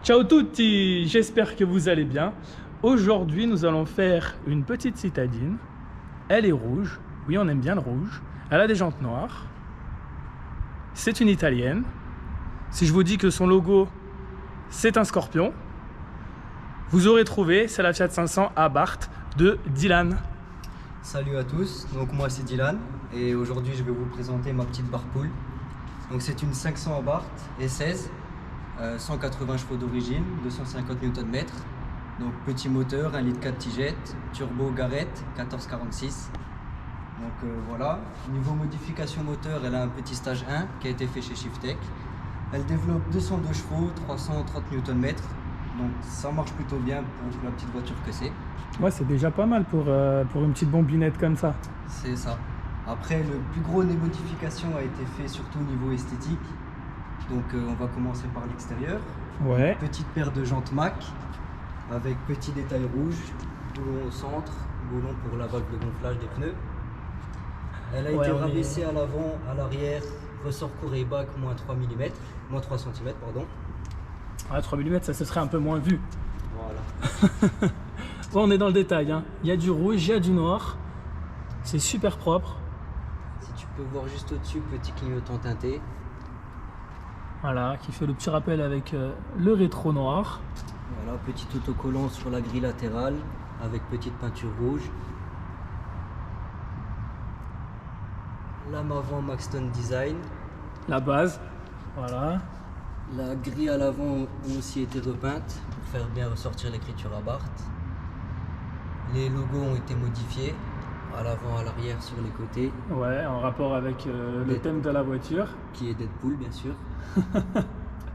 Ciao tutti, j'espère que vous allez bien. Aujourd'hui, nous allons faire une petite citadine. Elle est rouge, oui, on aime bien le rouge. Elle a des jantes noires. C'est une italienne. Si je vous dis que son logo, c'est un scorpion, vous aurez trouvé, c'est la Fiat 500 Abarth de Dylan. Salut à tous, donc moi c'est Dylan et aujourd'hui je vais vous présenter ma petite barpoule. Donc c'est une 500 Abarth S16, 180 chevaux d'origine, 250 Nm. Donc petit moteur, 1,4 litre tigette, turbo Garrett 1446. Donc voilà, niveau modification moteur, elle a un petit stage 1 qui a été fait chez Shiftech. Elle développe 202 chevaux, 330 Nm. Donc ça marche plutôt bien pour la petite voiture que c'est. Ouais, c'est déjà pas mal pour une petite bombinette comme ça. C'est ça. Après, le plus gros des modifications a été fait surtout au niveau esthétique. Donc on va commencer par l'extérieur. Ouais. Petite paire de jantes Mac avec petit détail rouge, boulon au centre, boulon pour la valve de gonflage des pneus. Elle a été rabaissée à l'avant, à l'arrière, ressort court et bac moins 3 mm, moins 3 cm pardon. Ah, 3 mm, ça se serait un peu moins vu. Voilà. Bon, on est dans le détail, hein. Il y a du rouge, il y a du noir. C'est super propre. Si tu peux voir juste au-dessus, petit clignotant teinté. Voilà, qui fait le petit rappel avec le rétro noir. Voilà, petit autocollant sur la grille latérale avec petite peinture rouge. Lame avant Maxton Design. La base, voilà. La grille à l'avant a aussi été repeinte pour faire bien ressortir l'écriture Abarth. Les logos ont été modifiés à l'avant, à l'arrière, sur les côtés. Ouais, en rapport avec le thème de la voiture. Qui est Deadpool, bien sûr.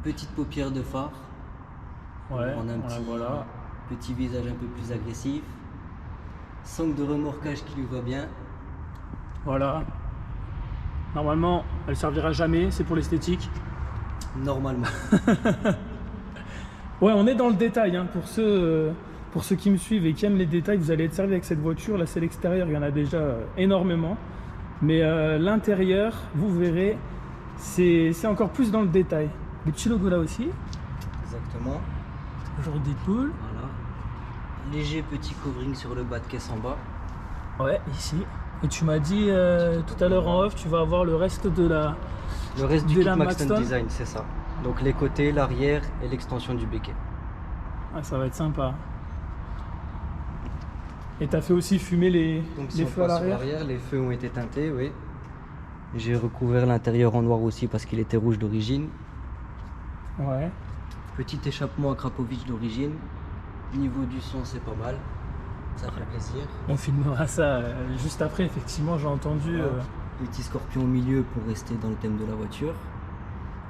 Petite paupière de phare. Ouais, on a un voilà. petit visage un peu plus agressif. Sangle de remorquage qui lui va bien. Voilà. Normalement, elle servira jamais, c'est pour l'esthétique. Normalement. Ouais, on est dans le détail, hein. Pour ceux qui me suivent et qui aiment les détails, vous allez être servi avec cette voiture. Là, c'est l'extérieur, il y en a déjà énormément. Mais l'intérieur, vous verrez, c'est encore plus dans le détail. Les petits logos là aussi. Exactement. Genre Deadpool. Voilà. Léger petit covering sur le bas de caisse en bas. Ouais, ici. Et tu m'as dit tout à l'heure en off, tu vas avoir le reste de la... Le reste du kit Maxton Maxton Design, c'est ça. Donc les côtés, l'arrière et l'extension du béquet. Ah, ça va être sympa. Et tu as fait aussi fumer les feux à l'arrière. Les feux ont été teintés, oui. J'ai recouvert l'intérieur en noir aussi parce qu'il était rouge d'origine. Ouais. Petit échappement à Krapovic d'origine. Niveau du son, c'est pas mal. Ça fait plaisir. On filmera ça juste après, effectivement, j'ai entendu. Voilà. Petit scorpion au milieu pour rester dans le thème de la voiture.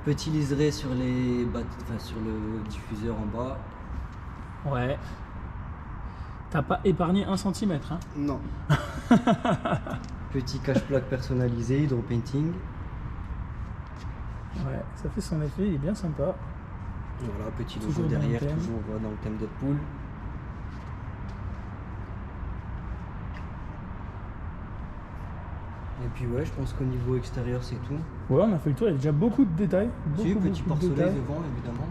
Petit liseré sur sur le diffuseur en bas. Ouais. T'as pas épargné 1 cm, hein? Non. Petit cache-plaque personnalisé, hydro-painting. Ouais, ça fait son effet, il est bien sympa. Voilà, petit logo Toujours derrière, dans le thème. toujours dans le thème Deadpool. Et puis ouais, je pense qu'au niveau extérieur c'est tout. Ouais, on a fait le tour, il y a déjà beaucoup de détails. Si, petit beaucoup de pare-soleil détails. devant évidemment.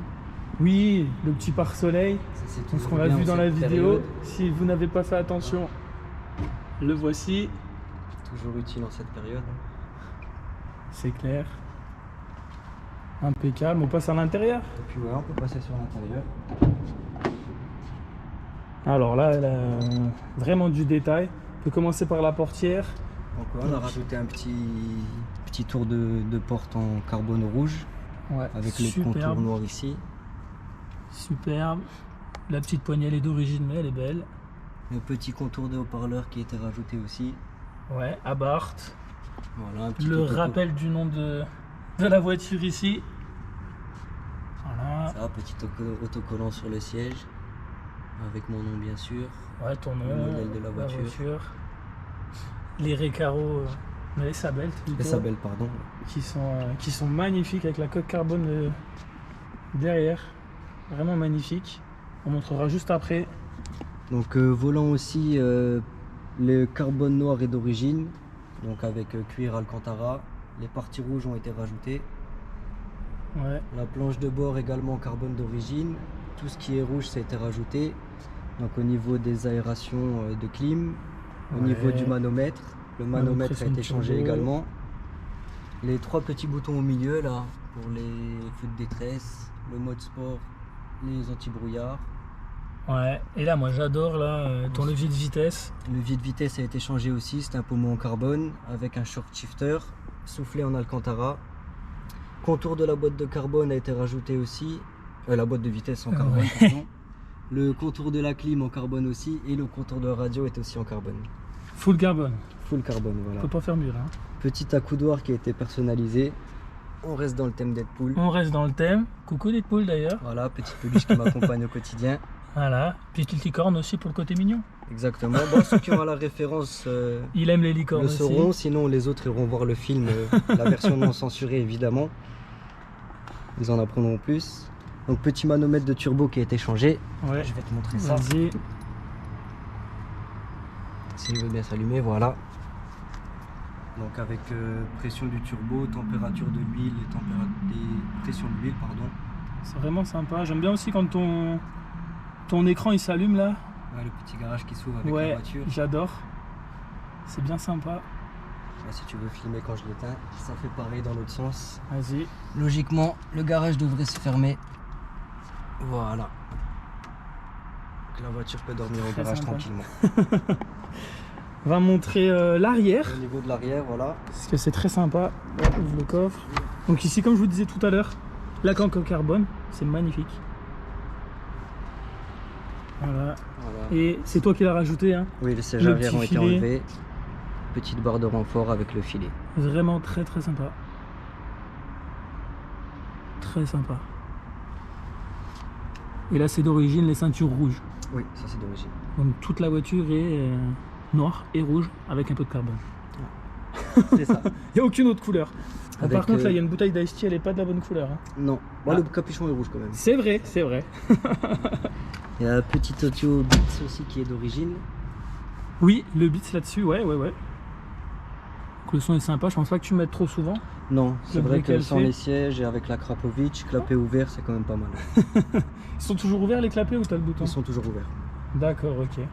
Oui, le petit pare-soleil. Ça, c'est Ce toujours qu'on a bien vu en dans la cette vidéo. période. Si vous n'avez pas fait attention, le voici. Toujours utile en cette période. C'est clair. Impeccable. On passe à l'intérieur. Et puis ouais, on peut passer sur l'intérieur. Alors là, elle a vraiment du détail. On peut commencer par la portière. Donc ouais, on a rajouté un petit tour de porte en carbone rouge. Ouais, Avec les contours noirs ici. Superbe. La petite poignée, elle est d'origine, mais elle est belle. Le petit contour de haut-parleur qui a été rajouté aussi. Ouais, Abarth. Voilà, un petit Le rappel du nom de la voiture ici. Voilà. Ça, petit autocollant sur le siège. Avec mon nom bien sûr. Ouais, ton nom, Le modèle de la voiture. Les Recaro, les Sabelt plutôt, Les Sabel, pardon. qui sont magnifiques avec la coque carbone derrière. Vraiment magnifique. On montrera juste après. Donc volant aussi, le carbone noir est d'origine. Donc avec cuir Alcantara. Les parties rouges ont été rajoutées. Ouais. La planche de bord également carbone d'origine. tout ce qui est rouge, ça a été rajouté. Donc au niveau des aérations de clim, au niveau du manomètre, le manomètre a été changé également. Les 3 petits boutons au milieu là, pour les feux de détresse, le mode sport, les anti-brouillard. Ouais, et là moi j'adore là ton levier de vitesse. Le levier de vitesse a été changé aussi, c'est un pommeau en carbone avec un short shifter, soufflé en Alcantara. Contour de la boîte de carbone a été rajouté aussi, la boîte de vitesse en carbone, pardon. Le contour de la clim en carbone aussi, et le contour de la radio est aussi en carbone. Full carbone. Full carbone, voilà. Faut pas faire mieux là. Petit accoudoir qui a été personnalisé. On reste dans le thème Deadpool. On reste dans le thème. Coucou Deadpool d'ailleurs. Voilà, petite peluche qui m'accompagne au quotidien. Voilà, petite licorne aussi pour le côté mignon. Exactement. Bon, ceux qui auront la référence il aime les licornes le aussi. sauront, sinon les autres iront voir le film, la version non censurée évidemment. Ils en apprendront plus. Donc petit manomètre de turbo qui a été changé. Ouais. Je vais te montrer ça. Vas-y. S'il veut bien s'allumer, voilà. Donc avec pression du turbo, température de l'huile et pression de l'huile, pardon. C'est vraiment sympa. J'aime bien aussi quand ton écran il s'allume là. Ouais, le petit garage qui s'ouvre avec ouais, la voiture. J'adore. C'est bien sympa. Là, si tu veux filmer quand je l'éteins, ça fait pareil dans l'autre sens. Vas-y. Logiquement, le garage devrait se fermer. Voilà. Donc la voiture peut dormir au garage sympa. tranquillement. On va montrer l'arrière. Au niveau de l'arrière, voilà. Parce que c'est très sympa. On ouvre le coffre. Donc ici, comme je vous disais tout à l'heure, la canne en carbone, c'est magnifique. Voilà. Et c'est toi qui l'as rajouté, hein? Oui, les sièges Le arrière petit ont été filet. enlevés. Petite barre de renfort avec le filet. Vraiment très très sympa. Très sympa. Et là, c'est d'origine les ceintures rouges. Oui, ça c'est d'origine. Donc toute la voiture est noire et rouge avec un peu de carbone. C'est ça. Il n'y a aucune autre couleur. Par Avec, contre, là, il y a une bouteille d'Ice Tea, elle n'est pas de la bonne couleur. Hein. Non. Bon, Ah. le capuchon est rouge quand même. C'est vrai, c'est vrai. Il y a un petit audio Beats aussi qui est d'origine. Oui, le Beats là-dessus, ouais. Donc le son est sympa, je pense pas que tu mettes trop souvent. Non, c'est Le vrai bruit que qu'elle sans fait. les sièges et avec la Krapovic, clapet ouvert, c'est quand même pas mal. Ils sont toujours ouverts les clapets ou t'as le bouton? Ils sont toujours ouverts. D'accord, ok.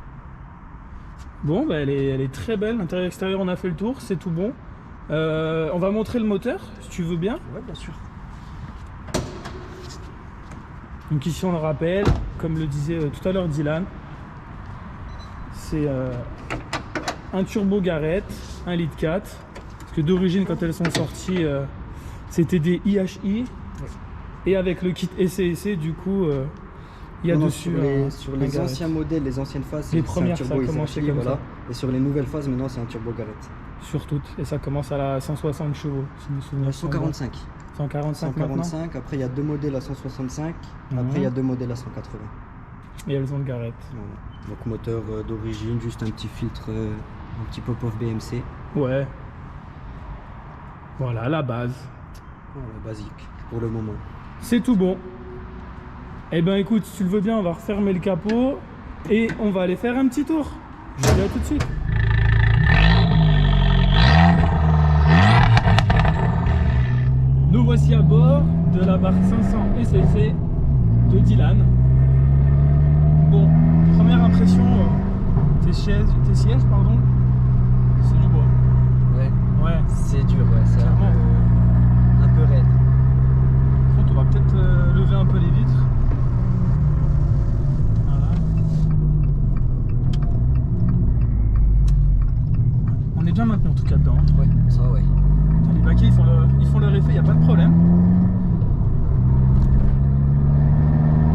Bon, bah, elle est très belle, l'intérieur et extérieur on a fait le tour, c'est tout bon. On va montrer le moteur, si tu veux bien. Ouais, bien sûr. Donc ici on le rappelle, comme le disait tout à l'heure Dylan, c'est un turbo Garrett, 1,4 litre. Parce que d'origine quand elles sont sorties, c'était des IHI. Et avec le kit SC, du coup, il y a Non, dessus sur un les Garrett. anciens modèles, les anciennes phases, Les c'est premières, un turbo ça a commencé SRJ, comme voilà. ça. Et sur les nouvelles phases, maintenant, c'est un turbo Garrett. Sur toutes, et ça commence à la 160 chevaux, si mes souvenirs sont bons. 145. 145 maintenant. 145, après il y a 2 modèles à 165, après il y a 2 modèles à 180. Et elles ont le Garrett. Voilà. Donc moteur d'origine, juste un petit filtre, un petit pop-off BMC. Ouais. Voilà, la base. Voilà, basique pour le moment. C'est tout bon. Eh ben écoute, si tu le veux bien, on va refermer le capot et on va aller faire un petit tour. Je te dis à tout de suite. Nous voici à bord de la barre 500 SSC de Dylan. Bon, première impression, tes sièges, pardon, c'est du bois. Ouais, Ouais. c'est dur, ouais, c'est Clairement. un peu raide. Par contre, on va peut-être lever un peu les vitres. Voilà. On est bien maintenu en tout cas dedans. Ouais, ça ouais. Putain, les baquets ils font leur effet, il n'y a pas de problème.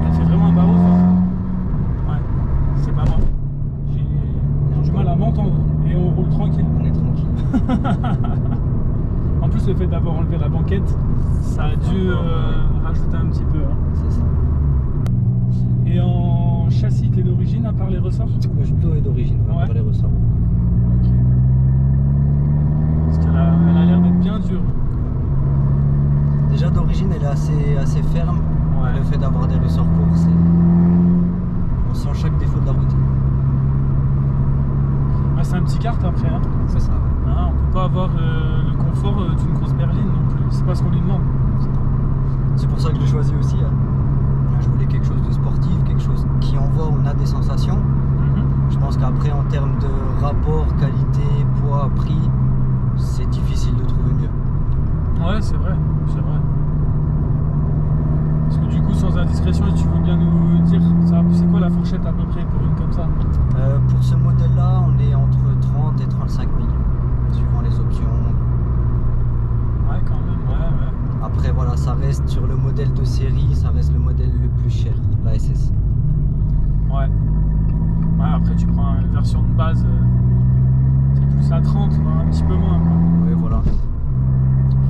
Elle fait vraiment un barreau. Ouais, c'est pas moi. J'ai du mal à m'entendre et on roule tranquille. On est tranquille. En plus, le fait d'avoir enlevé la banquette, ça a dû rajouter un petit peu. Hein. C'est ça. Et en châssis, t'es d'origine à part les ressorts? Le judo est d'origine, on va Ouais. pas les ressorts. Ok. Parce qu'elle a l'air d'être bien dure. Déjà d'origine, elle est assez ferme. Ouais. Le fait d'avoir des ressorts courts, on sent chaque défaut de la route. Ah, c'est un petit kart après. Hein. C'est ça. Ah, on peut pas avoir le confort d'une grosse berline non plus. C'est pas ce qu'on lui demande. C'est pour ça que je l'ai choisi aussi. Hein. Je voulais quelque chose de sportif. voit, on a des sensations. Je pense qu'après, en termes de rapport, qualité, poids, prix, c'est difficile de trouver mieux. Ouais, c'est vrai, c'est vrai. Parce que du coup, sans indiscrétion, tu veux bien nous dire, c'est quoi la fourchette à peu près pour une comme ça? Pour ce modèle-là, on est entre 30 et 35 000, suivant les options. Ouais, quand même, ouais. Après, voilà, ça reste sur le modèle de série, ça reste le modèle le plus cher, la SS. Ouais. Ouais, après, tu prends une version de base, c'est plus à 30, voire un petit peu moins, quoi. Oui, voilà.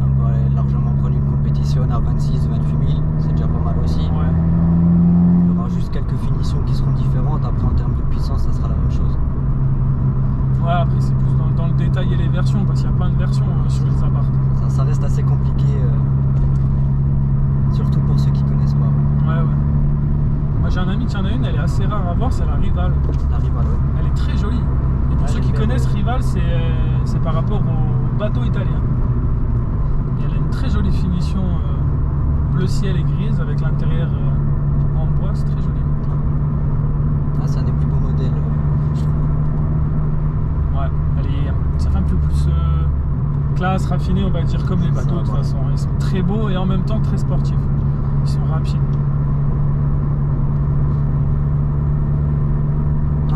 On peut largement prendre une compétition à 26 28 000, c'est déjà pas mal aussi. Ouais. Il y aura juste quelques finitions qui seront différentes. Après, en termes de puissance, ça sera la même chose. Ouais, après, c'est plus dans le détail et les versions, parce qu'il y a plein de versions sur les apparts. Ça reste assez compliqué, surtout pour ceux qui connaissent pas. Ouais. Moi, j'ai un ami qui en a une, elle est assez rare à voir, c'est la Rival. La Rival, ouais. Elle est très jolie. Et pour ceux qui connaissent Rival, c'est par rapport au bateau italien. Et elle a une très jolie finition bleu ciel et grise avec l'intérieur en bois, c'est très joli. Ah, c'est un des plus beaux modèles, je trouve. Ouais, ça fait un peu plus classe, raffiné, on va dire, comme les bateaux de toute façon. Ils sont très beaux et en même temps très sportifs. Ils sont rapides.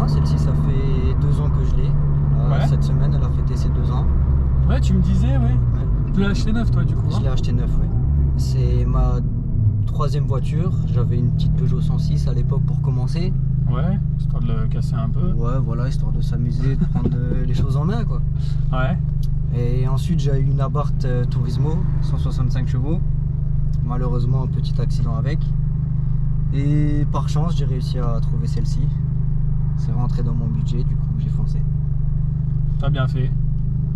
Ah, celle-ci, ça fait 2 ans que je l'ai. Ouais. Cette semaine, elle a fêté ses 2 ans. Ouais, tu me disais, ouais. Ouais. Tu l'as acheté neuf, toi, du coup. Je l'ai acheté neuf, ouais. C'est ma 3e voiture. J'avais une petite Peugeot 106 à l'époque pour commencer. Ouais, histoire de le casser un peu. Ouais, voilà, histoire de s'amuser, de prendre les choses en main, quoi. Ouais. Et ensuite, j'ai eu une Abarth Turismo, 165 chevaux. Malheureusement, un petit accident avec. Et par chance, j'ai réussi à trouver celle-ci. C'est rentré dans mon budget, du coup, j'ai foncé. T'as bien fait.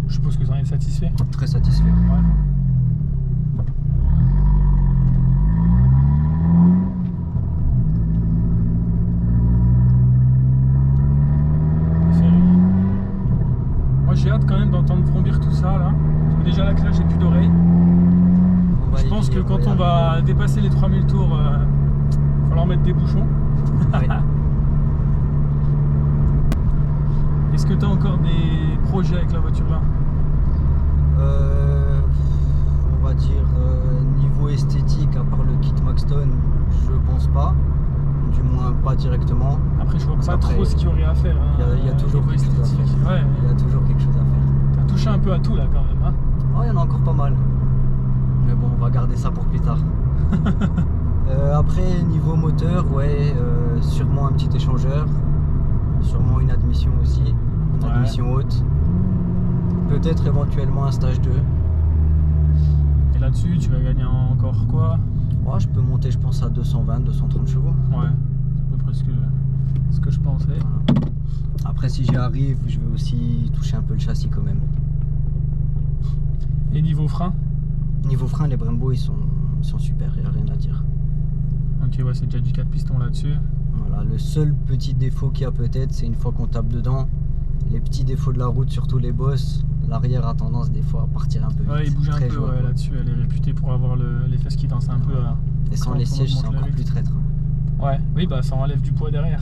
Je suppose que t'en es satisfait. Très satisfait. Ouais. Moi j'ai hâte quand même d'entendre vrombir tout ça là. Parce que déjà là que là j'ai plus d'oreilles. Je pense que quand on va dépasser les 3000 tours, il va falloir mettre des bouchons. Ouais. Est-ce que tu as encore des projets avec la voiture là? On va dire niveau esthétique, à part le kit Maxton, je pense pas. Du moins pas directement. Après je vois pas Après, trop ce qu'il y aurait à faire. Il y a toujours quelque chose à faire. Ouais. Il y a toujours quelque chose à faire. T'as touché un peu à tout là quand même. Hein. Oh, il y en a encore pas mal. Mais bon, on va garder ça pour plus tard. Après, niveau moteur, ouais, sûrement un petit échangeur. Sûrement une admission aussi. Une admission haute. Peut-être éventuellement un stage 2. Et là-dessus, tu vas gagner encore quoi? Ouais, je peux monter, je pense, à 220, 230 chevaux. Ouais, c'est à peu près ce que je pensais. Voilà. Après, si j'y arrive, je vais aussi toucher un peu le châssis quand même. Et niveau frein? Niveau frein, les Brembo, ils sont super, il n'y a rien à dire. Ok, ouais, c'est déjà du 4 pistons là-dessus. Voilà, le seul petit défaut qu'il y a peut-être, c'est une fois qu'on tape dedans, les petits défauts de la route, surtout les bosses, l'arrière a tendance des fois à partir un peu vite. Ouais, il bouge un peu jouable, ouais, là-dessus, elle est réputée pour avoir les fesses qui dansent un peu. Et sans quand les on sièges, c'est augmente encore le plus traître. Ouais, oui, bah ça enlève du poids derrière.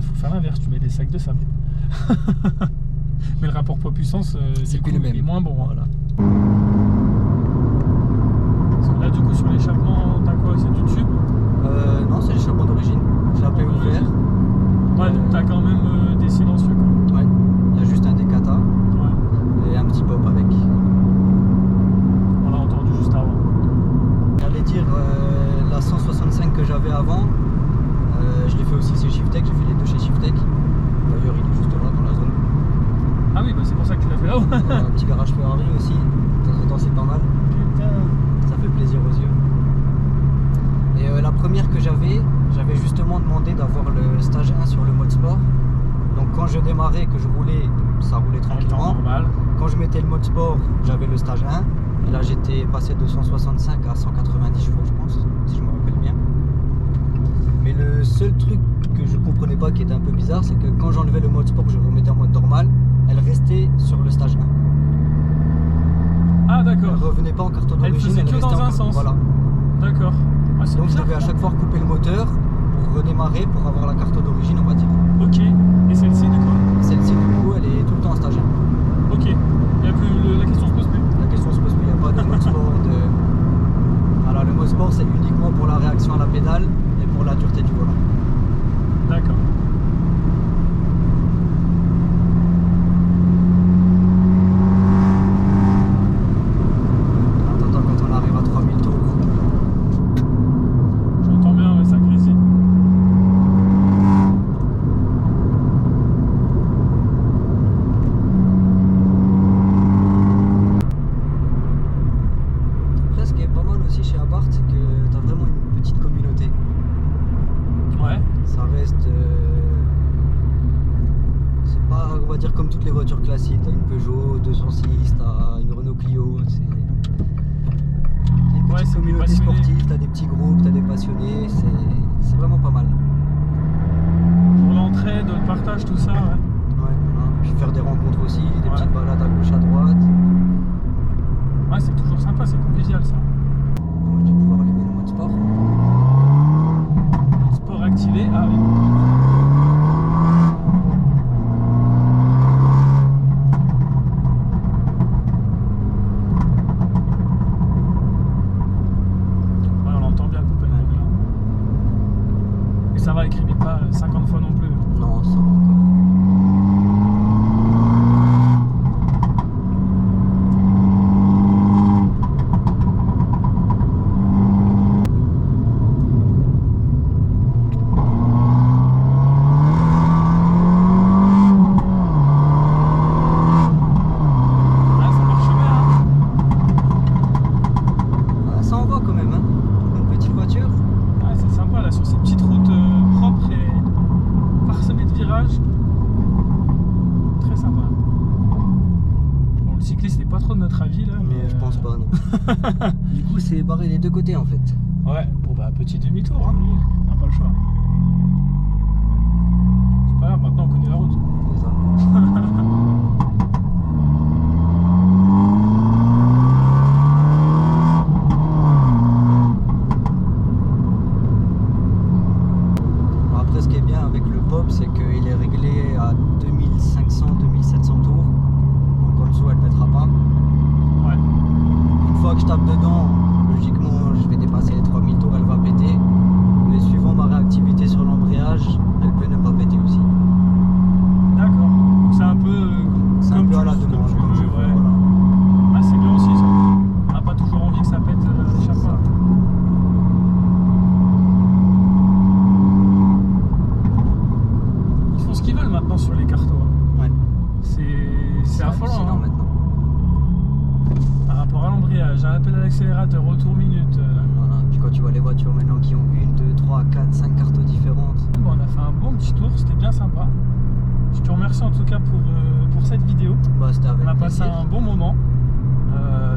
Faut faire l'inverse, tu mets des sacs de sable. Mais le rapport poids-puissance, c'est plus le même. Il est moins bon. Voilà. Parce que là, du coup, sur l'échappement, t'as quoi? C'est du tube? Non, c'est l'échappement d'origine. Je l'ai ouvert. Ouais, donc t'as quand même des silencieux quoi. Ouais, il y a juste un décata et un petit pop avec. On l'a entendu juste avant. J'allais dire la 165 que j'avais avant, je l'ai fait aussi chez Shiftech, j'ai fait les deux chez Shiftech. D'ailleurs, il est juste là dans la zone. Ah oui, bah c'est pour ça que tu l'as fait là-haut. Un petit garage Ferrari aussi, de temps en temps c'est pas mal. Putain. Ça fait plaisir aux yeux. Et la première que j'avais justement demandé d'avoir le stage 1 sur le mode sport. Donc quand je démarrais, que je roulais, ça roulait tranquillement. Normal. Quand je mettais le mode sport, j'avais le stage 1. Et là j'étais passé de 165 à 190 chevaux, je pense, si je me rappelle bien. Mais le seul truc que je comprenais pas, qui était un peu bizarre, c'est que quand j'enlevais le mode sport, je remettais en mode normal, elle restait sur le stage 1. Ah Elle d'accord. revenait pas en carton d'origine, Elle faisait que restait dans un en sens. Voilà. D'accord. Ah, c'est Donc je bizarre, devais à ça. chaque fois couper le moteur pour redémarrer pour avoir la carte d'origine, on va dire. Ok. Et celle-ci, du coup? Celle-ci, du coup, elle est tout le temps en stage 1. Ok. Il y a plus, la question se pose plus. La question se pose plus, il n'y a pas de mode sport. Alors le mode sport, c'est uniquement pour la réaction à la pédale et pour la dureté du volant. D'accord. Attends, quand on arrive à 3000 tours. J'entends bien, ouais, ça grésille. Après, ce qui est pas mal aussi chez Abarth, c'est que tu as vraiment une petite communauté. Ouais. Ça reste. C'est pas, on va dire, comme toutes les voitures classiques. T'as une Peugeot 206, t'as une Renault Clio. C'est une Ouais, petite c'est des communauté passionnés. sportive, t'as des petits groupes, t'as des passionnés. C'est vraiment pas mal. Pour l'entraide, le partage, tout ça, ouais. Ouais, voilà. Puis faire des rencontres aussi, des Ouais. petites balades à gauche, à droite. Ouais, c'est toujours sympa, c'est convivial, ça. Bon, je vais pouvoir allumer le mode sport. Sport activé, ah oui. Ouais, on l'entend bien, le coupé là. Et ça va, il crie pas 50 fois non plus. Non, ça va encore. Ouais, ça marche bien, hein. Ah, ça en va quand même, hein. Pour une petite voiture. Ouais, c'est sympa là, sur ces petites routes propres et parsemées de virages. Très sympa. Bon, le cycliste n'est pas trop de notre avis là, mais. Je pense pas, non. Du coup, c'est barré des deux côtés en fait. Ouais, bon bah petit demi-tour, hein. On n'a pas le choix. C'est pas grave, maintenant on connaît la route. C'est ça. Alors après, ce qui est bien avec le pop, c'est qu'il est réglé à 2500-2700 tours. Donc en dessous, elle ne mettra pas. Ouais. Une fois que je tape dedans, logiquement, je vais dépasser les 3000 tours, elle va péter. Mais suivant ma réactivité sur l'embrayage, elle peut ne pas péter aussi. D'accord. Donc c'est un peu. C'est un comme peu à la tu- demande. comme tu comme veux, tu veux, ouais. voilà. Ah, c'est bien aussi ça. On n'a pas toujours envie que ça pète chaque fois. Ils font ce qu'ils veulent maintenant sur les cartos. Hein. Ouais. C'est affolant. hallucinant Hein. maintenant. Par rapport à l'embrayage, à la pédale d'accélérateur, retour minute. Voilà. Puis quand tu vois les voitures maintenant qui ont 1, 2, 3, 4, 5 cartos différentes. Bon, on a fait un bon petit tour, c'était bien sympa. Je te remercie en tout cas pour cette vidéo. Bah, c'était avec On a passé plaisir. un bon moment.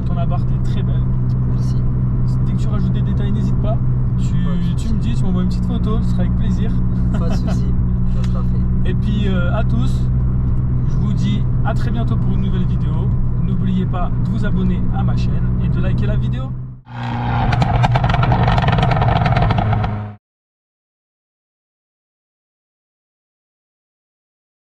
Ton Abarth est très belle. Merci. Dès que tu rajoutes des détails, n'hésite pas. Tu de me dis, tu m'envoies une petite photo, ce sera avec plaisir. Pas de soucis, ça sera fait. Et puis à tous, je vous dis à très bientôt pour une nouvelle vidéo. N'oubliez pas de vous abonner à ma chaîne et de liker la vidéo.